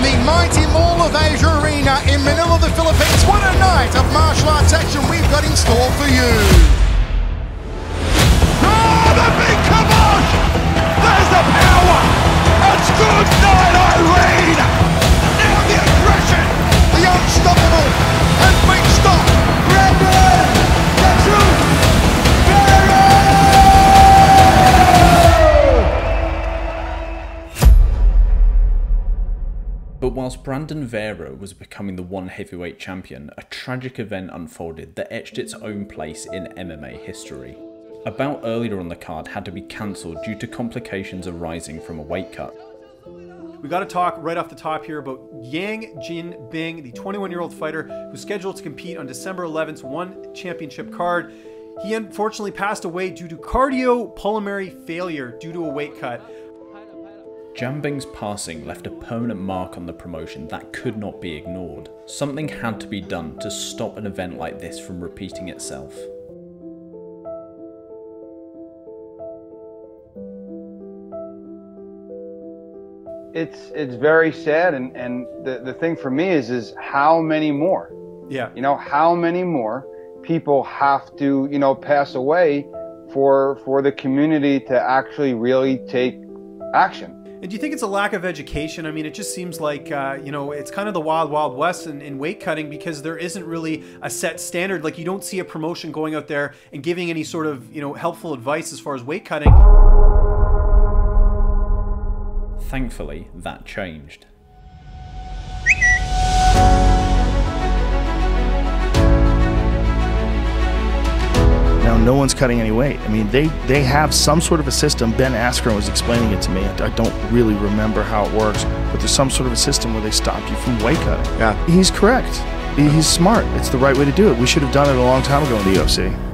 the mighty Mall of Asia Arena in Manila, the Philippines. What a night of martial arts action we've got in store for you. Oh, the big kibosh! There's the power! It's good night, Irene! Now the aggression! The unstoppable has been stopped. Brandon! The truth! But whilst Brandon Vera was becoming the one heavyweight champion, a tragic event unfolded that etched its own place in MMA history. A bout earlier on the card had to be cancelled due to complications arising from a weight cut. We got to talk right off the top here about Yang Jinbing, the 21-year-old fighter who's scheduled to compete on December 11th's One Championship card. He unfortunately passed away due to cardiopulmonary failure due to a weight cut. Jinbing's passing left a permanent mark on the promotion that could not be ignored. Something had to be done to stop an event like this from repeating itself. It's very sad, and the thing for me is how many more? Yeah. You know, how many more people have to, you know, pass away for the community to actually really take action? And do you think it's a lack of education? I mean, it just seems like, you know, it's kind of the wild, wild west in weight cutting because there isn't really a set standard. Like, you don't see a promotion going out there and giving any sort of, you know, helpful advice as far as weight cutting. Thankfully, that changed. Now, no one's cutting any weight. I mean, they have some sort of a system. Ben Askren was explaining it to me. I don't really remember how it works, but there's some sort of a system where they stop you from weight cutting. Yeah. He's correct. He's smart. It's the right way to do it. We should have done it a long time ago in the UFC.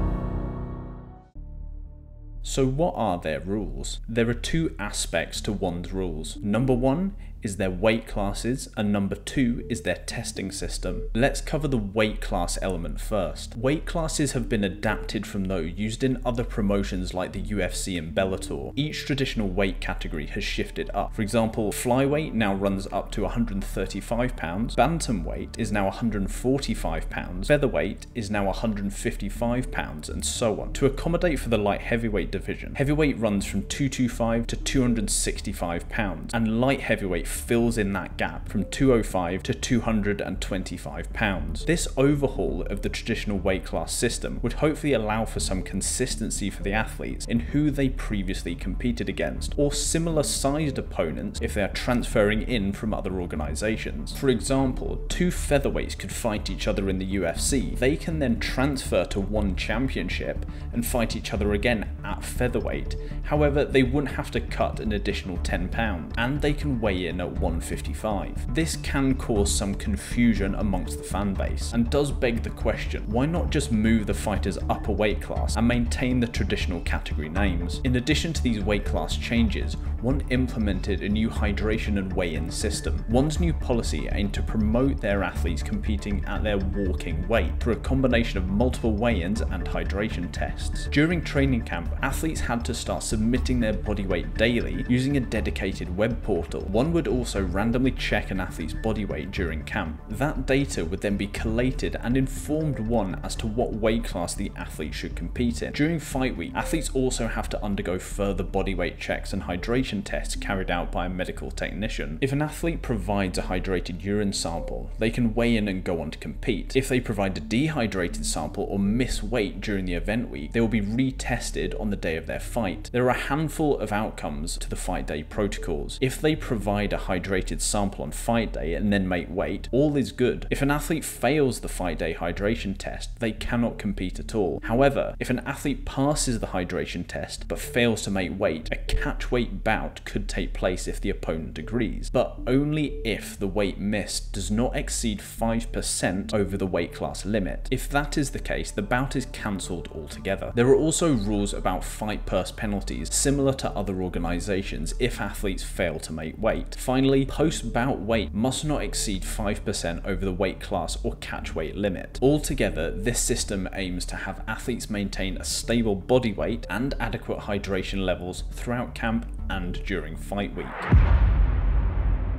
So what are their rules? There are two aspects to one's rules. Number one is their weight classes, and number two is their testing system. Let's cover the weight class element first. Weight classes have been adapted from those used in other promotions like the UFC and Bellator. Each traditional weight category has shifted up. For example, flyweight now runs up to 135 pounds, bantamweight is now 145 pounds, featherweight is now 155 pounds, and so on. To accommodate for the light heavyweight division, heavyweight runs from 225 to 265 pounds, and light heavyweight fills in that gap from 205 to 225 pounds. This overhaul of the traditional weight class system would hopefully allow for some consistency for the athletes in who they previously competed against, or similar sized opponents if they are transferring in from other organisations. For example, two featherweights could fight each other in the UFC. They can then transfer to one championship and fight each other again at featherweight. However, they wouldn't have to cut an additional 10 pounds, and they can weigh in at 155. This can cause some confusion amongst the fan base, and does beg the question, why not just move the fighters up a weight class and maintain the traditional category names? In addition to these weight class changes, one implemented a new hydration and weigh-in system. One's new policy aimed to promote their athletes competing at their walking weight through a combination of multiple weigh-ins and hydration tests. During training camp, athletes had to start submitting their body weight daily using a dedicated web portal. One would also randomly check an athlete's body weight during camp. That data would then be collated and informed one as to what weight class the athlete should compete in. During fight week, athletes also have to undergo further body weight checks and hydration tests carried out by a medical technician. If an athlete provides a hydrated urine sample, they can weigh in and go on to compete. If they provide a dehydrated sample or miss weight during the event week, they will be retested on the day of their fight. There are a handful of outcomes to the fight day protocols. If they provide a hydrated sample on fight day and then make weight, all is good. If an athlete fails the fight day hydration test, they cannot compete at all. However, if an athlete passes the hydration test but fails to make weight, a catch weight bout could take place if the opponent agrees, but only if the weight missed does not exceed 5% over the weight class limit. If that is the case, the bout is cancelled altogether. There are also rules about fight purse penalties similar to other organisations if athletes fail to make weight. Finally, post-bout weight must not exceed 5% over the weight class or catch weight limit. Altogether, this system aims to have athletes maintain a stable body weight and adequate hydration levels throughout camp and during fight week.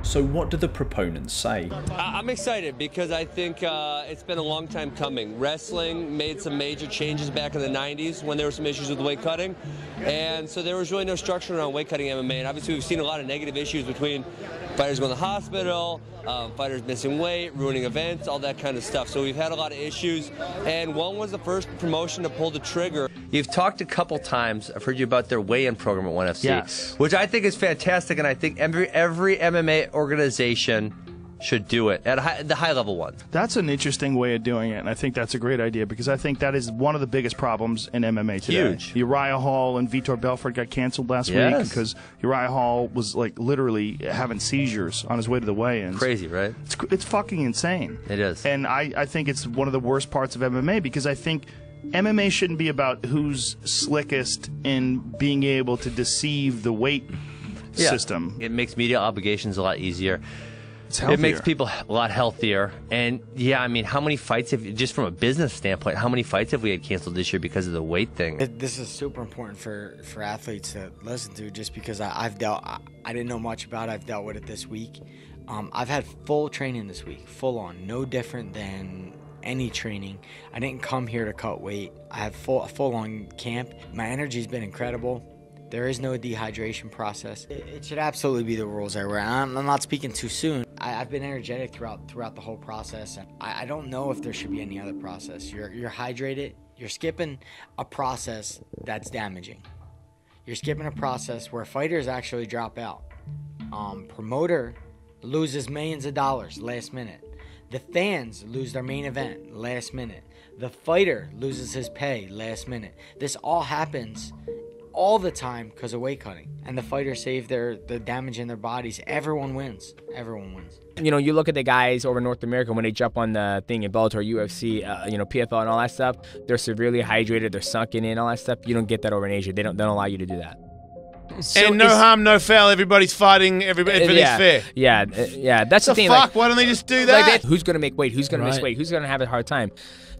So what do the proponents say? I'm excited because I think it's been a long time coming. Wrestling made some major changes back in the 90s when there were some issues with weight cutting. And so there was really no structure around weight cutting MMA. And obviously we've seen a lot of negative issues between fighters going to the hospital, fighters missing weight, ruining events, all that kind of stuff. So we've had a lot of issues. And one was the first promotion to pull the trigger. You've talked a couple times, I've heard you about their weigh-in program at ONE FC, Yes. which I think is fantastic, and I think every MMA organization should do it, at the high-level one. That's an interesting way of doing it, and I think that's a great idea because I think that is one of the biggest problems in MMA today. Huge. Uriah Hall and Vitor Belfort got canceled last week because Uriah Hall was like literally having seizures on his way to the weigh-ins. Crazy, right? It's fucking insane. It is. And I think it's one of the worst parts of MMA because I think MMA shouldn't be about who's slickest in being able to deceive the weight system. It makes media obligations a lot easier. It's healthier. It makes people a lot healthier. And yeah, I mean, how many fights have, just from a business standpoint, how many fights have we had canceled this year because of the weight thing? This is super important for athletes to listen to, just because I didn't know much about it. I've dealt with it this week. I've had full training this week, full on, no different than any training. I didn't come here to cut weight. I have full on camp. My energy's been incredible. There is no dehydration process. It should absolutely be the rules everywhere. I'm not speaking too soon. I've been energetic throughout the whole process. I don't know if there should be any other process. You're hydrated. You're skipping a process that's damaging. You're skipping a process where fighters actually drop out. Promoter loses millions of dollars last minute. The fans lose their main event last minute. The fighter loses his pay last minute. This all happens all the time because of weight cutting. And the fighters save the damage in their bodies. Everyone wins. Everyone wins. You know, you look at the guys over North America when they jump on the thing in Bellator, UFC, PFL and all that stuff. They're severely hydrated. They're sunken in, all that stuff. You don't get that over in Asia. They don't allow you to do that. So and no harm, no foul. Everybody's fighting. Everything's fair. Yeah. That's the thing. Fuck. Why don't they just do that? Who's gonna make weight? Who's gonna miss weight? Who's gonna have a hard time?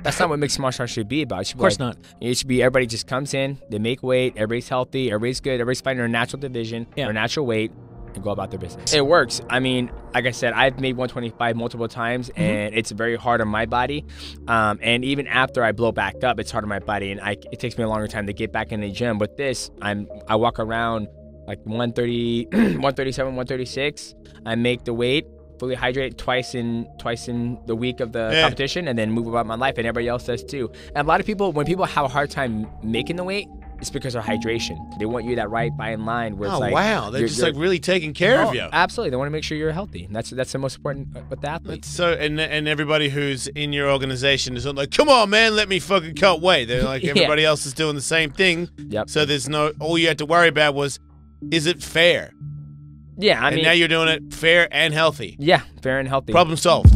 That's not what mixed martial arts should be about. It should be of course not. It should be everybody just comes in, they make weight, everybody's healthy, everybody's good, everybody's fighting their natural division, their natural weight, and go about their business. It works. I mean, like I said, I've made 125 multiple times, and it's very hard on my body. And even after I blow back up, it's hard on my body, and it takes me a longer time to get back in the gym. With this, I walk around like 130, 137, 136. I make the weight, fully hydrate twice in the week of the competition, and then move about my life, and everybody else does too. And a lot of people, when people have a hard time making the weight, it's because of hydration. They want you that right by in line where it's like, wow, they're just like really taking care of you. Absolutely, they want to make sure you're healthy. That's the most important with the athlete. So and everybody who's in your organization is like, come on, man, let me fucking cut weight. They're like, everybody else is doing the same thing. Yep. So there's all you had to worry about was, is it fair? Yeah, I mean, and now you're doing it fair and healthy. Yeah, fair and healthy. Problem solved.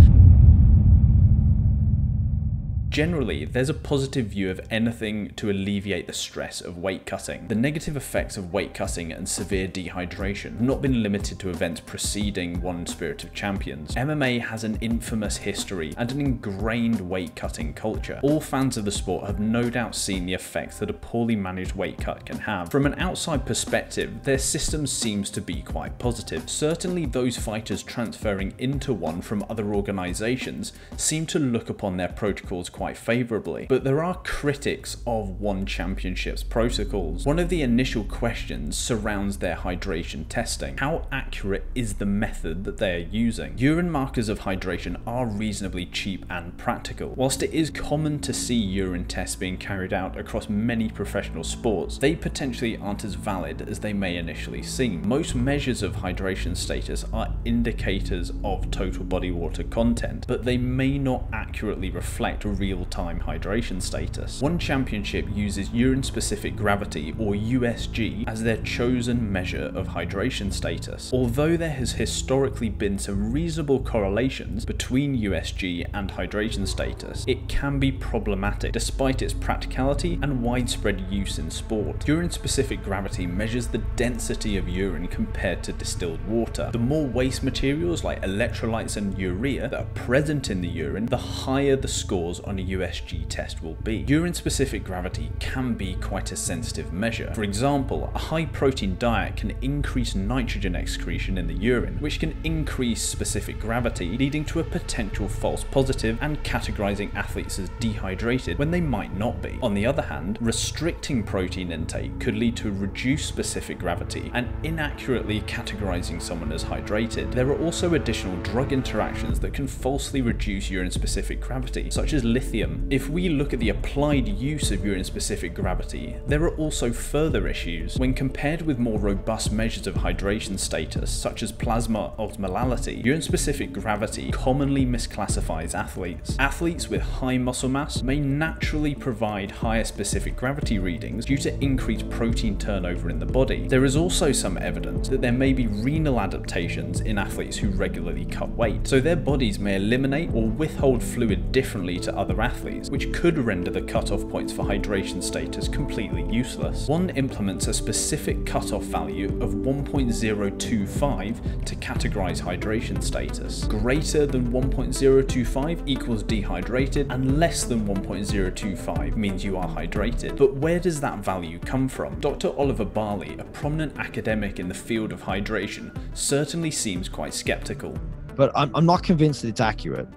Generally, there's a positive view of anything to alleviate the stress of weight cutting. The negative effects of weight cutting and severe dehydration have not been limited to events preceding One Spirit of Champions. MMA has an infamous history and an ingrained weight cutting culture. All fans of the sport have no doubt seen the effects that a poorly managed weight cut can have. From an outside perspective, their system seems to be quite positive. Certainly those fighters transferring into one from other organizations seem to look upon their protocols quite favorably, but there are critics of One Championship's protocols. One of the initial questions surrounds their hydration testing. How accurate is the method that they are using? Urine markers of hydration are reasonably cheap and practical. Whilst it is common to see urine tests being carried out across many professional sports, they potentially aren't as valid as they may initially seem. Most measures of hydration status are indicators of total body water content, but they may not accurately reflect real-time hydration status. One Championship uses urine-specific gravity, or USG, as their chosen measure of hydration status. Although there has historically been some reasonable correlations between USG and hydration status, it can be problematic despite its practicality and widespread use in sport. Urine-specific gravity measures the density of urine compared to distilled water. The more waste materials like electrolytes and urea that are present in the urine, the higher the scores on a USG test will be. Urine-specific gravity can be quite a sensitive measure. For example, a high-protein diet can increase nitrogen excretion in the urine, which can increase specific gravity, leading to a potential false positive and categorizing athletes as dehydrated when they might not be. On the other hand, restricting protein intake could lead to reduced specific gravity and inaccurately categorizing someone as hydrated. There are also additional drug interactions that can falsely reduce urine-specific gravity, such as lithium. If we look at the applied use of urine-specific gravity, there are also further issues. When compared with more robust measures of hydration status, such as plasma osmolality, urine-specific gravity commonly misclassifies athletes. Athletes with high muscle mass may naturally provide higher specific gravity readings due to increased protein turnover in the body. There is also some evidence that there may be renal adaptations in athletes who regularly cut weight, so their bodies may eliminate or withhold fluid differently to other athletes, which could render the cutoff points for hydration status completely useless. One implements a specific cutoff value of 1.025 to categorize hydration status. Greater than 1.025 equals dehydrated, and less than 1.025 means you are hydrated. But where does that value come from? Dr. Oliver Barley, a prominent academic in the field of hydration, certainly seems quite skeptical. But I'm not convinced that it's accurate,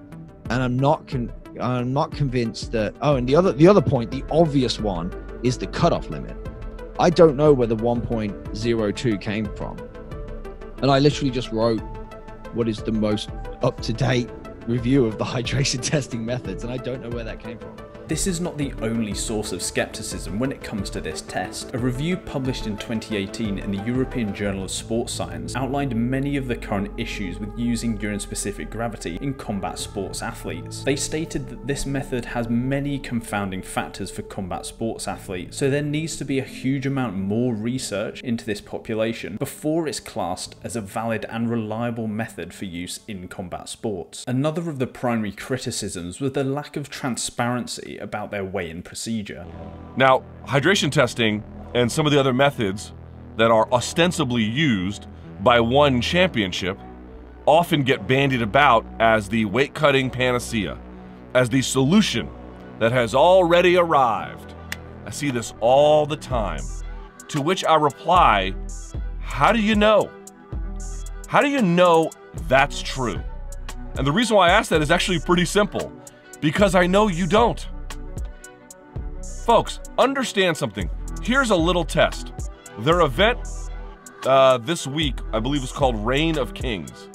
and I'm not convinced that. Oh, and the other point, the obvious one, is the cutoff limit. I don't know where the 1.02 came from, and I literally just wrote what is the most up-to-date review of the hydration testing methods, and I don't know where that came from. This is not the only source of skepticism when it comes to this test. A review published in 2018 in the European Journal of Sports Science outlined many of the current issues with using urine-specific gravity in combat sports athletes. They stated that this method has many confounding factors for combat sports athletes, so there needs to be a huge amount more research into this population before it's classed as a valid and reliable method for use in combat sports. Another of the primary criticisms was the lack of transparency about their weigh-in procedure. Now, hydration testing and some of the other methods that are ostensibly used by one championship often get bandied about as the weight cutting panacea, as the solution that has already arrived. I see this all the time, to which I reply, how do you know? How do you know that's true? And the reason why I ask that is actually pretty simple, because I know you don't. Folks, understand something. Here's a little test. Their event this week, I believe, is called Reign of Kings.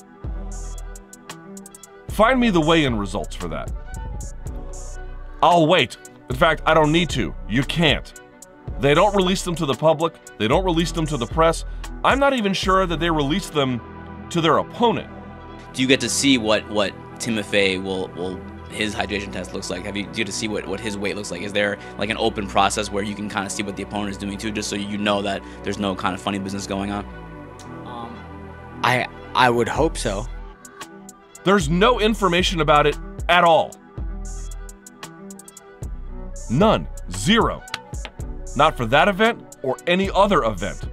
Find me the weigh-in results for that. I'll wait. In fact, I don't need to. You can't. They don't release them to the public. They don't release them to the press. I'm not even sure that they release them to their opponent. Do you get to see what Timofey will his hydration test looks like? Do you get to see what his weight looks like? Is there like an open process where you can kind of see what the opponent is doing too, just so you know that there's no kind of funny business going on? I would hope so. There's no information about it at all. None. Zero. Not for that event or any other event.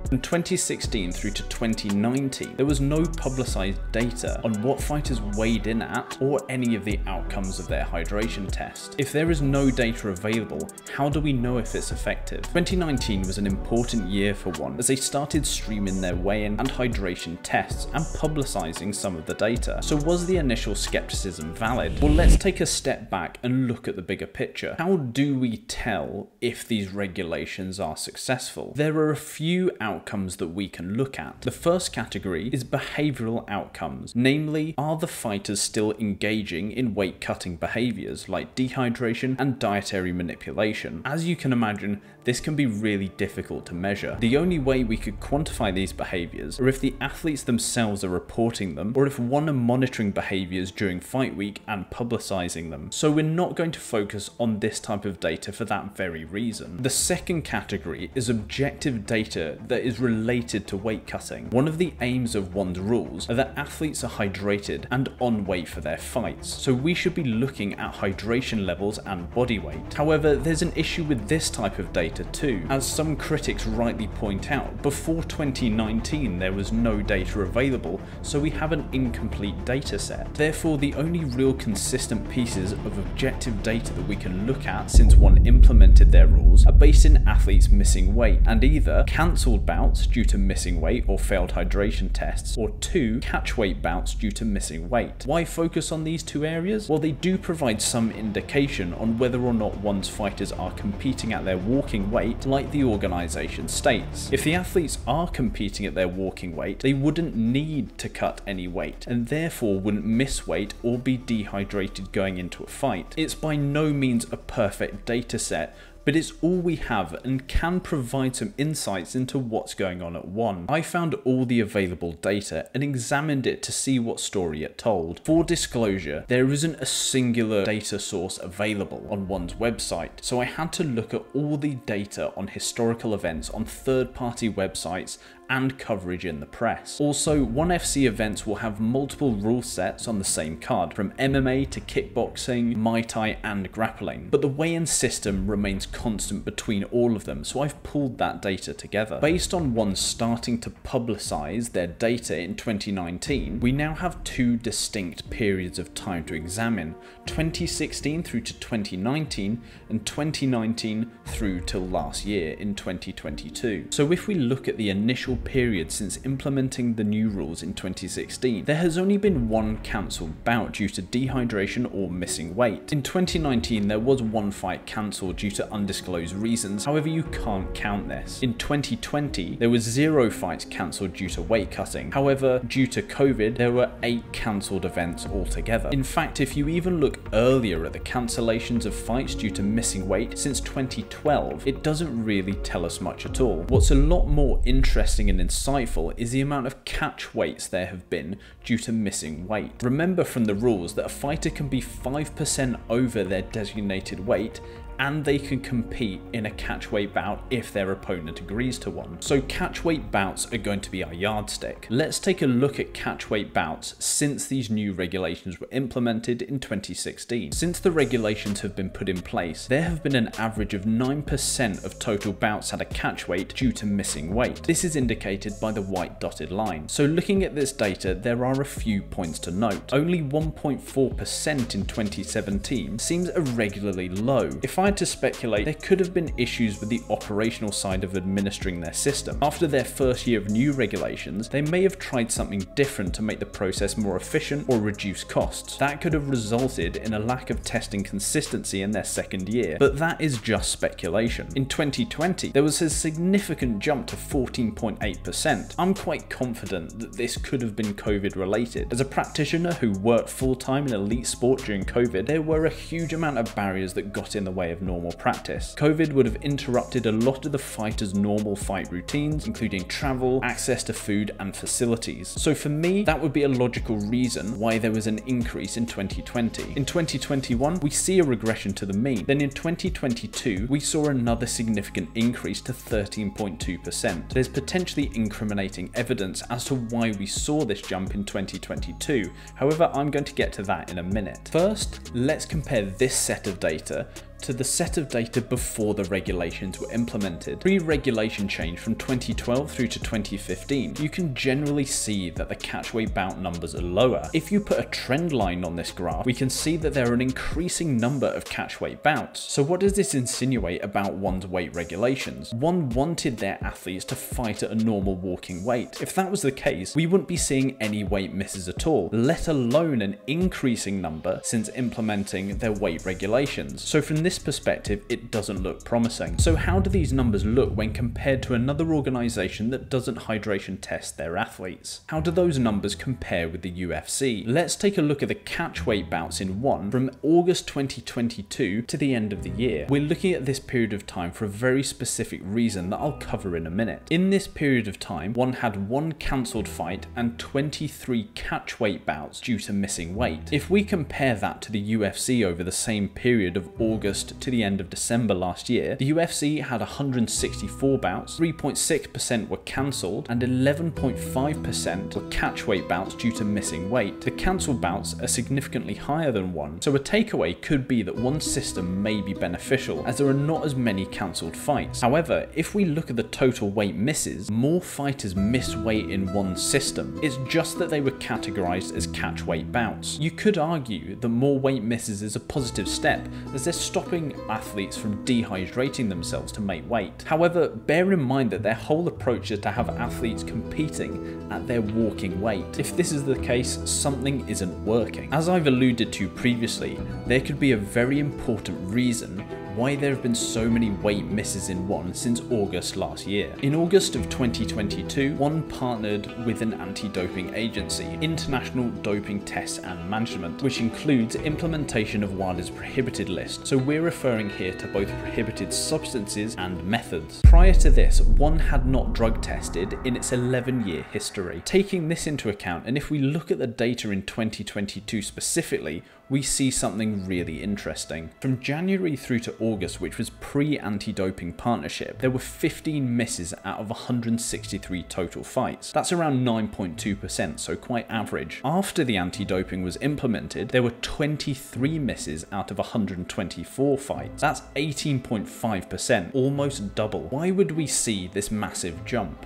From 2016 through to 2019, there was no publicized data on what fighters weighed in at or any of the outcomes of their hydration test. If there is no data available, how do we know if it's effective? 2019 was an important year for one, as they started streaming their weigh-in and hydration tests and publicizing some of the data. So was the initial skepticism valid? Well, let's take a step back and look at the bigger picture. How do we tell if these regulations are successful? There are a few outcomes that we can look at. The first category is behavioral outcomes, namely, are the fighters still engaging in weight cutting behaviors like dehydration and dietary manipulation? As you can imagine, this can be really difficult to measure. The only way we could quantify these behaviors are if the athletes themselves are reporting them, or if one are monitoring behaviors during fight week and publicizing them. So we're not going to focus on this type of data for that very reason. The second category is objective data that is related to weight cutting. One of the aims of one's rules are that athletes are hydrated and on weight for their fights, so we should be looking at hydration levels and body weight. However, there's an issue with this type of data too. As some critics rightly point out, before 2019 there was no data available, so we have an incomplete data set. Therefore, the only real consistent pieces of objective data that we can look at since one implemented their rules are based in athletes missing weight, and either cancelled bouts due to missing weight or failed hydration tests, or 2 catch weight bouts due to missing weight. Why focus on these two areas? Well, they do provide some indication on whether or not one's fighters are competing at their walking weight like the organisation states. If the athletes are competing at their walking weight, they wouldn't need to cut any weight, and therefore wouldn't miss weight or be dehydrated going into a fight. It's by no means a perfect data set, but it's all we have and can provide some insights into what's going on at one. I found all the available data and examined it to see what story it told. For disclosure, there isn't a singular data source available on one's website, so I had to look at all the data on historical events on third-party websites and coverage in the press. Also, ONE FC events will have multiple rule sets on the same card, from MMA to kickboxing, Muay Thai and grappling, but the weigh-in system remains constant between all of them, so I've pulled that data together. Based on ONE starting to publicize their data in 2019, we now have 2 distinct periods of time to examine, 2016 through to 2019 and 2019 through till last year in 2022. So if we look at the initial period since implementing the new rules in 2016, there has only been 1 cancelled bout due to dehydration or missing weight. In 2019, there was 1 fight cancelled due to undisclosed reasons, however you can't count this. In 2020, there was 0 fights cancelled due to weight cutting, however due to COVID, there were 8 cancelled events altogether. In fact, if you even look earlier at the cancellations of fights due to missing weight since 2012, it doesn't really tell us much at all. What's a lot more interesting and insightful is the amount of catch weights there have been due to missing weight. Remember from the rules that a fighter can be 5% over their designated weight and they can compete in a catch weight bout if their opponent agrees to one. So catch weight bouts are going to be our yardstick. Let's take a look at catch weight bouts since these new regulations were implemented in 2016. Since the regulations have been put in place, there have been an average of 9% of total bouts at a catch weight due to missing weight. This is indicated by the white dotted line. So looking at this data, there are a few points to note. Only 1.4% in 2017 seems irregularly low. If I had to speculate, there could have been issues with the operational side of administering their system. After their first year of new regulations, they may have tried something different to make the process more efficient or reduce costs. That could have resulted in a lack of testing consistency in their second year, but that is just speculation. In 2020, there was a significant jump to 14.8%. I'm quite confident that this could have been COVID related. As a practitioner who worked full-time in elite sport during COVID, there were a huge amount of barriers that got in the way of normal practice. COVID would have interrupted a lot of the fighters' normal fight routines, including travel, access to food and facilities. So for me, that would be a logical reason why there was an increase in 2020. In 2021, we see a regression to the mean. Then in 2022, we saw another significant increase to 13.2%. There's potentially incriminating evidence as to why we saw this jump in 2022. However, I'm going to get to that in a minute. First, let's compare this set of data to the set of data before the regulations were implemented. Pre-regulation change from 2012 through to 2015, you can generally see that the catch weight bout numbers are lower. If you put a trend line on this graph, we can see that there are an increasing number of catch weight bouts. So what does this insinuate about one's weight regulations? One wanted their athletes to fight at a normal walking weight. If that was the case, we wouldn't be seeing any weight misses at all, let alone an increasing number since implementing their weight regulations. So from this perspective, it doesn't look promising. So how do these numbers look when compared to another organization that doesn't hydration test their athletes? How do those numbers compare with the UFC? Let's take a look at the catch weight bouts in ONE from August 2022 to the end of the year. We're looking at this period of time for a very specific reason that I'll cover in a minute. In this period of time, ONE had 1 cancelled fight and 23 catch weight bouts due to missing weight. If we compare that to the UFC over the same period of August August to the end of December last year, the UFC had 164 bouts, 3.6% were cancelled, and 11.5% were catchweight bouts due to missing weight. The cancelled bouts are significantly higher than one, so a takeaway could be that one system may be beneficial, as there are not as many cancelled fights. However, if we look at the total weight misses, more fighters miss weight in one system. It's just that they were categorized as catchweight bouts. You could argue that more weight misses is a positive step, as they're stopping athletes from dehydrating themselves to make weight. However, bear in mind that their whole approach is to have athletes competing at their walking weight. If this is the case, something isn't working. As I've alluded to previously, there could be a very important reason why there have been so many weight misses in ONE since August last year. In August of 2022, ONE partnered with an anti-doping agency, International Doping Tests and Management, which includes implementation of WADA's prohibited list, so we're referring here to both prohibited substances and methods. Prior to this, ONE had not drug tested in its 11-year history. Taking this into account, and if we look at the data in 2022 specifically, we see something really interesting. From January through to August, which was pre-anti-doping partnership, there were 15 misses out of 163 total fights. That's around 9.2%, so quite average. After the anti-doping was implemented, there were 23 misses out of 124 fights. That's 18.5%, almost double. Why would we see this massive jump?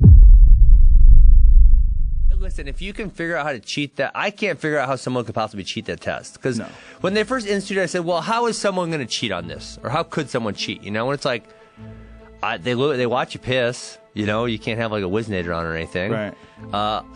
Listen, if you can figure out how to cheat that, I can't figure out how someone could possibly cheat that test. Because when they first instituted it, I said, well, how is someone going to cheat on this? Or how could someone cheat? You know, when it's like, they watch you piss, you know, you can't have like a Whiznator on or anything. Right.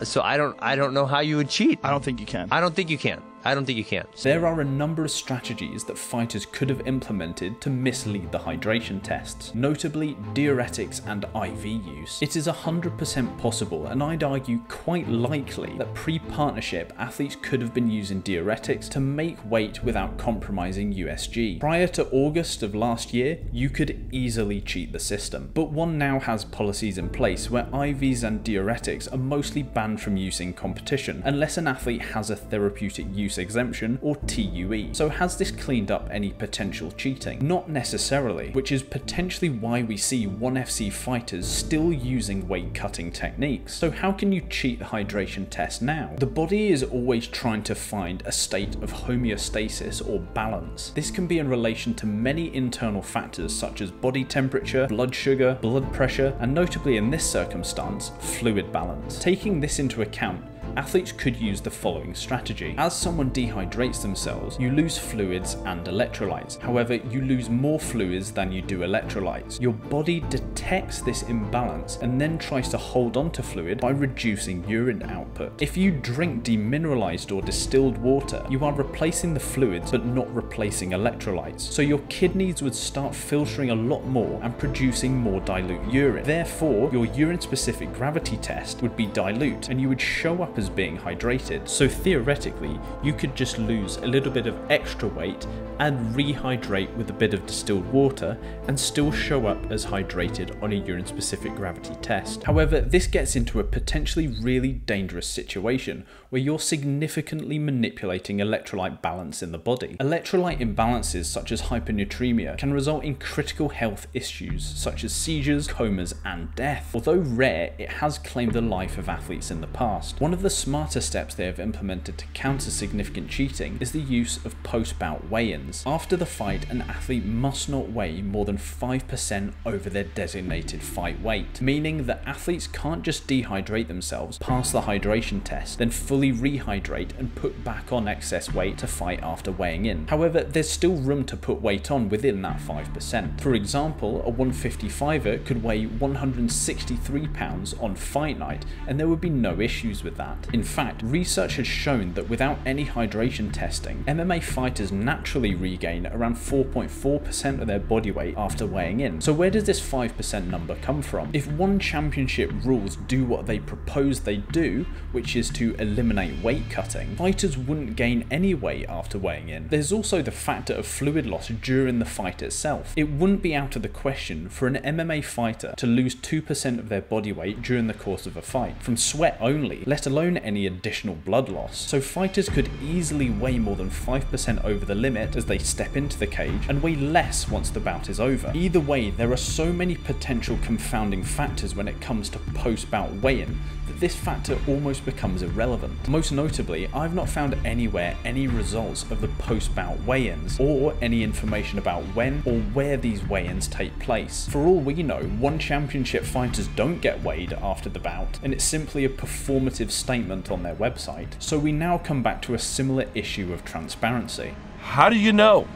So I don't know how you would cheat. I don't think you can. I don't think you can. I don't think you can. There are a number of strategies that fighters could have implemented to mislead the hydration tests, notably diuretics and IV use. It is 100% possible, and I'd argue quite likely, that pre-partnership athletes could have been using diuretics to make weight without compromising USG. Prior to August of last year, you could easily cheat the system, but ONE now has policies in place where IVs and diuretics are mostly banned from use in competition, unless an athlete has a therapeutic use exemption or TUE. So has this cleaned up any potential cheating? Not necessarily, which is potentially why we see ONE FC fighters still using weight cutting techniques. So how can you cheat the hydration test now? The body is always trying to find a state of homeostasis or balance. This can be in relation to many internal factors such as body temperature, blood sugar, blood pressure, and notably in this circumstance, fluid balance. Taking this into account, athletes could use the following strategy. As someone dehydrates themselves, you lose fluids and electrolytes. However, you lose more fluids than you do electrolytes. Your body detects this imbalance and then tries to hold on to fluid by reducing urine output. If you drink demineralized or distilled water, you are replacing the fluids but not replacing electrolytes. So your kidneys would start filtering a lot more and producing more dilute urine. Therefore, your urine-specific gravity test would be dilute and you would show up as being hydrated. So theoretically, you could just lose a little bit of extra weight and rehydrate with a bit of distilled water and still show up as hydrated on a urine specific gravity test. However, this gets into a potentially really dangerous situation where you're significantly manipulating electrolyte balance in the body. Electrolyte imbalances such as hyponatremia can result in critical health issues such as seizures, comas, and death. Although rare, it has claimed the life of athletes in the past. One of the smarter steps they have implemented to counter significant cheating is the use of post-bout weigh-ins. After the fight, an athlete must not weigh more than 5% over their designated fight weight, meaning that athletes can't just dehydrate themselves, pass the hydration test, then fully rehydrate and put back on excess weight to fight after weighing in. However, there's still room to put weight on within that 5%. For example, a 155er could weigh 163 pounds on fight night, and there would be no issues with that. In fact, research has shown that without any hydration testing, MMA fighters naturally regain around 4.4% of their body weight after weighing in. So where does this 5% number come from? If ONE Championship rules do what they propose they do, which is to eliminate weight cutting, fighters wouldn't gain any weight after weighing in. There's also the factor of fluid loss during the fight itself. It wouldn't be out of the question for an MMA fighter to lose 2% of their body weight during the course of a fight, from sweat only, let alone allowing any additional blood loss, so fighters could easily weigh more than 5% over the limit as they step into the cage and weigh less once the bout is over. Either way, there are so many potential confounding factors when it comes to post-bout weigh-in that this factor almost becomes irrelevant. Most notably, I've not found anywhere any results of the post-bout weigh-ins or any information about when or where these weigh-ins take place. For all we know, one championship fighters don't get weighed after the bout, and it's simply a performative statement on their website. So we now come back to a similar issue of transparency. How do you know?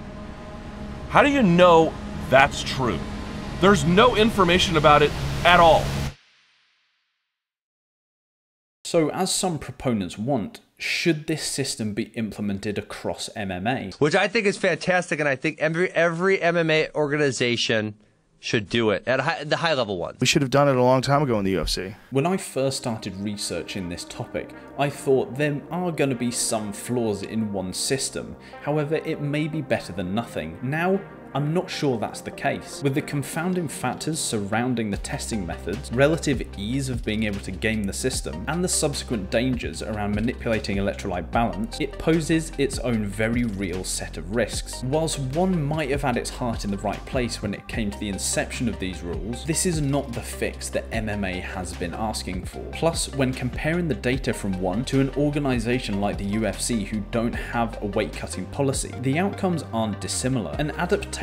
How do you know that's true? There's no information about it at all. So, as some proponents want, should this system be implemented across MMA? Which I think is fantastic, and I think every MMA organization should do it at the high level one. We should have done it a long time ago in the UFC. When I first started researching this topic, I thought there are going to be some flaws in one system. However, it may be better than nothing. Now, I'm not sure that's the case. With the confounding factors surrounding the testing methods, relative ease of being able to game the system, and the subsequent dangers around manipulating electrolyte balance, it poses its own very real set of risks. Whilst one might have had its heart in the right place when it came to the inception of these rules, this is not the fix that MMA has been asking for. Plus, when comparing the data from one to an organisation like the UFC who don't have a weight cutting policy, the outcomes aren't dissimilar. An adaptation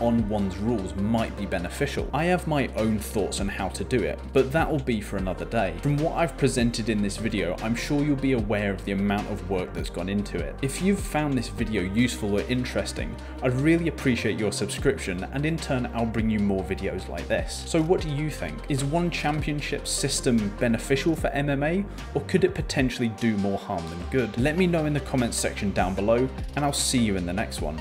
on one's rules might be beneficial. I have my own thoughts on how to do it, but that will be for another day. From what I've presented in this video, I'm sure you'll be aware of the amount of work that's gone into it. If you've found this video useful or interesting, I'd really appreciate your subscription, and in turn I'll bring you more videos like this. So what do you think? Is one championship system beneficial for MMA, or could it potentially do more harm than good? Let me know in the comments section down below, and I'll see you in the next one.